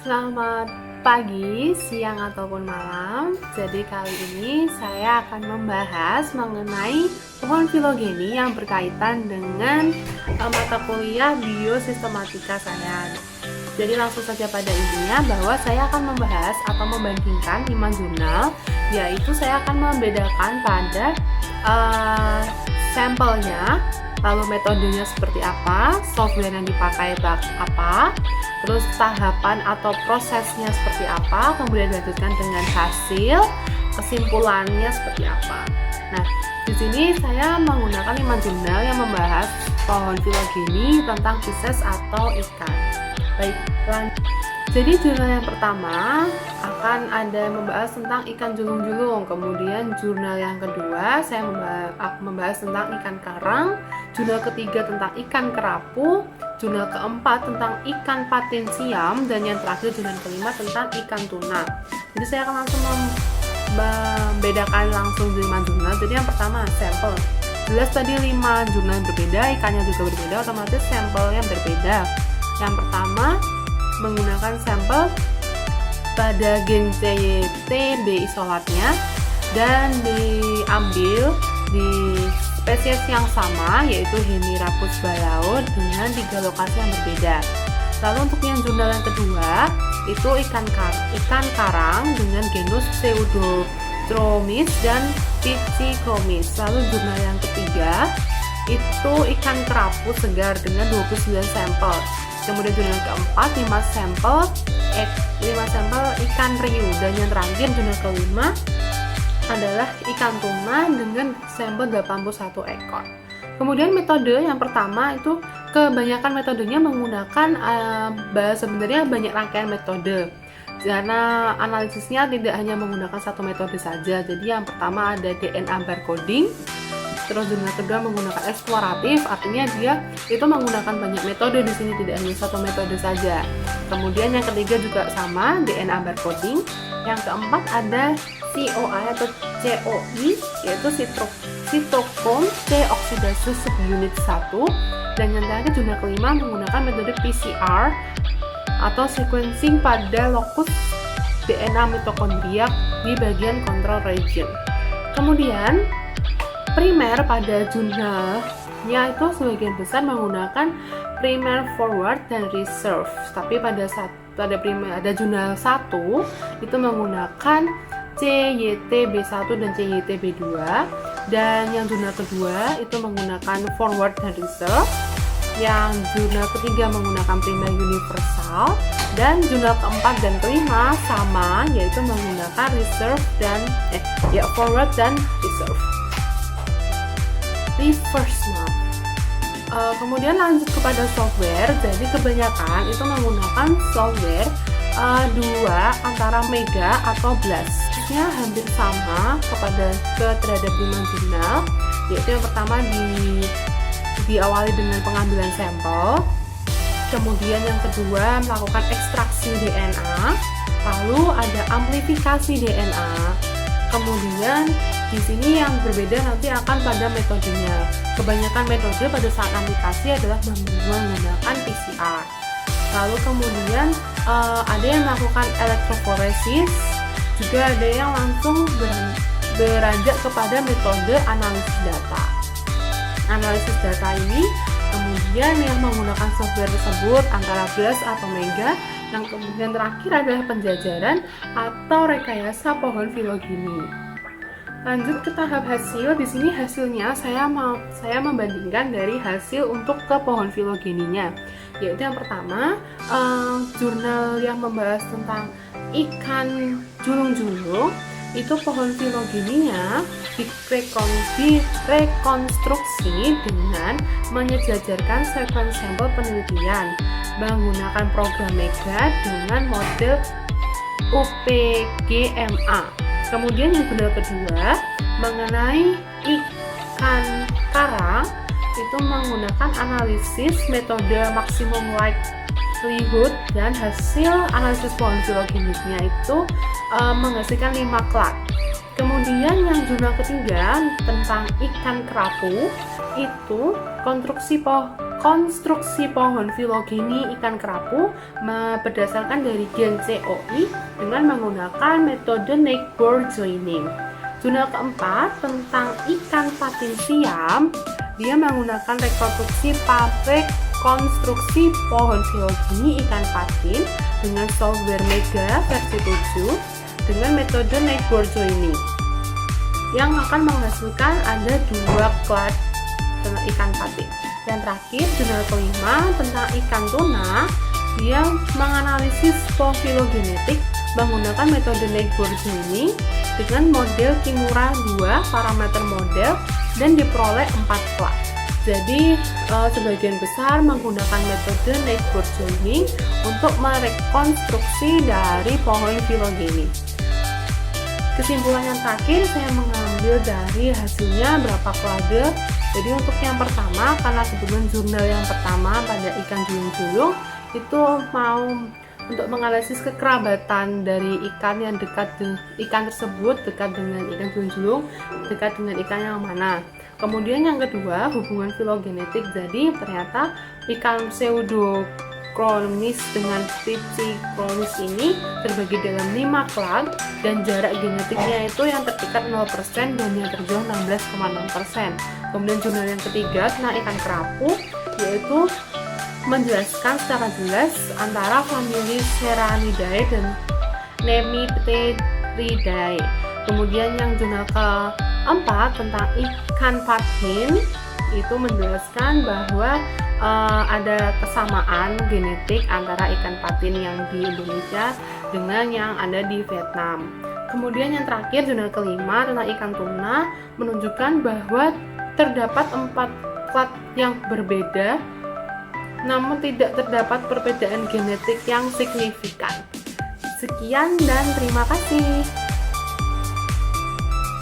Selamat pagi, siang, ataupun malam. Jadi kali ini saya akan membahas mengenai pohon filogeni yang berkaitan dengan mata kuliah biosistematika saya. Jadi langsung saja pada intinya bahwa saya akan membahas atau membandingkan 5 jurnal, yaitu saya akan membedakan pada sampelnya, lalu metodenya seperti apa, software yang dipakai apa, terus tahapan atau prosesnya seperti apa, kemudian dilanjutkan dengan hasil, kesimpulannya seperti apa. Nah, di sini saya menggunakan 5 jurnal yang membahas pohon filogeni tentang Pisces atau ikan. Baik, lanjut. Jadi jurnal yang pertama akan ada membahas tentang ikan julung-julung. Kemudian jurnal yang kedua saya membahas tentang ikan karang. Jurnal ketiga tentang ikan kerapu. Jurnal keempat tentang ikan patensiam. Dan yang terakhir jurnal kelima tentang ikan tuna. Jadi saya akan langsung membedakan langsung 5 jurnal. Jadi yang pertama sampel. Jelas tadi 5 jurnal yang berbeda, ikannya juga berbeda, otomatis sampelnya berbeda. Yang pertama menggunakan sampel pada gen CYTB isolatnya dan diambil di spesies yang sama, yaitu Hemiraphus balaud dengan 3 lokasi yang berbeda. Lalu untuk yang jurnal yang kedua itu ikan karang dengan genus Pseudochromis dan Pipschromis. Lalu jurnal yang ketiga itu ikan kerapu segar dengan 29 sampel. Kemudian jurnal keempat 5 sampel ikan riu, dan yang terakhir jurnal kelima adalah ikan tuna dengan sampel 81 ekor. Kemudian metode yang pertama itu kebanyakan metodenya menggunakan sebenarnya banyak rangkaian metode, karena analisisnya tidak hanya menggunakan satu metode saja. Jadi yang pertama ada DNA barcoding. Terus jurnal kedua menggunakan eksploratif, artinya dia itu menggunakan banyak metode di sini, tidak hanya satu metode saja. Kemudian yang ketiga juga sama, DNA barcoding. Yang keempat ada COI atau COI, yaitu cytochrome C oksidasi subunit 1. Dan yang terakhir jurnal kelima menggunakan metode PCR atau sequencing pada lokus DNA mitokondria di bagian control region. Kemudian primer pada jurnalnya itu sebagian besar menggunakan primer forward dan reserve, tapi pada jurnal 1 itu menggunakan CYTB1 dan CYTB2, dan yang jurnal kedua itu menggunakan forward dan reserve, yang jurnal ketiga menggunakan primer universal, dan jurnal keempat dan kelima sama, yaitu menggunakan reserve dan forward dan reserve. Kemudian lanjut kepada software. Jadi kebanyakan itu menggunakan software 2 antara Mega atau Blast. Ini hampir sama terhadap 5 jurnal, yaitu yang pertama diawali dengan pengambilan sampel, kemudian yang kedua melakukan ekstraksi DNA, lalu ada amplifikasi DNA. Kemudian di sini yang berbeda nanti akan pada metodenya. Kebanyakan metode pada saat aplikasi adalah menggunakan PCR. Lalu kemudian ada yang melakukan elektroforesis, juga ada yang langsung beranjak kepada metode analisis data. Analisis data ini kemudian yang menggunakan software tersebut antara Blast atau Mega. Yang kemudian terakhir adalah penjajaran atau rekayasa pohon filogeni. Lanjut ke tahap hasil. Di sini hasilnya saya membandingkan dari hasil untuk ke pohon filogeninya, yaitu yang pertama jurnal yang membahas tentang ikan julung-julung, itu pohon filogeninya direkonstruksi dengan menyejajarkan sequence sampel penelitian menggunakan program Mega dengan model UPGMA. Kemudian yang kedua mengenai ikan karang itu menggunakan analisis metode maksimum likelihood, dan hasil analisis pohon filogenisnya itu menghasilkan 5 klat. Kemudian yang jurnal ketiga tentang ikan kerapu itu merekonstruksi pohon filogeni ikan kerapu berdasarkan dari gen COI dengan menggunakan metode neck-bore joining. Jurnal keempat tentang ikan patin siam, dia menggunakan rekonstruksi konstruksi pohon filogeni ikan patin dengan software Mega versi 7 dengan metode neck-bore joining yang akan menghasilkan ada 2 clade ikan patin. Yang terakhir, jurnal kelima tentang ikan tuna, dia menganalisis filogenetik menggunakan metode neck-bore joining dengan model Kimura 2 parameter model dan diperoleh 4 clade. Jadi sebagian besar menggunakan metode neck-bore joining untuk merekonstruksi dari pohon filogeni. Kesimpulan yang terakhir saya mengambil dari hasilnya berapa clade. Jadi untuk yang pertama, karena kebetulan jurnal yang pertama pada ikan julung-julung itu mau untuk menganalisis kekerabatan dari ikan yang ikan tersebut dekat dengan ikan julung-julung, dekat dengan ikan yang mana. Kemudian yang kedua, hubungan filogenetik. Jadi ternyata ikan pseudocronis dengan Pipsicronis ini terbagi dalam 5 clade dan jarak genetiknya itu yang terdekat 0% dan yang terjauh 16,6%. Kemudian jurnal yang ketiga tentang ikan kerapu, yaitu menjelaskan secara jelas antara famili Serranidae dan Nemipteridae. Kemudian yang jurnal keempat tentang ikan patin itu menjelaskan bahwa ada kesamaan genetik antara ikan patin yang di Indonesia dengan yang ada di Vietnam. Kemudian yang terakhir, jurnal kelima tentang ikan tuna menunjukkan bahwa terdapat 4 clade yang berbeda, namun tidak terdapat perbedaan genetik yang signifikan. Sekian dan terima kasih.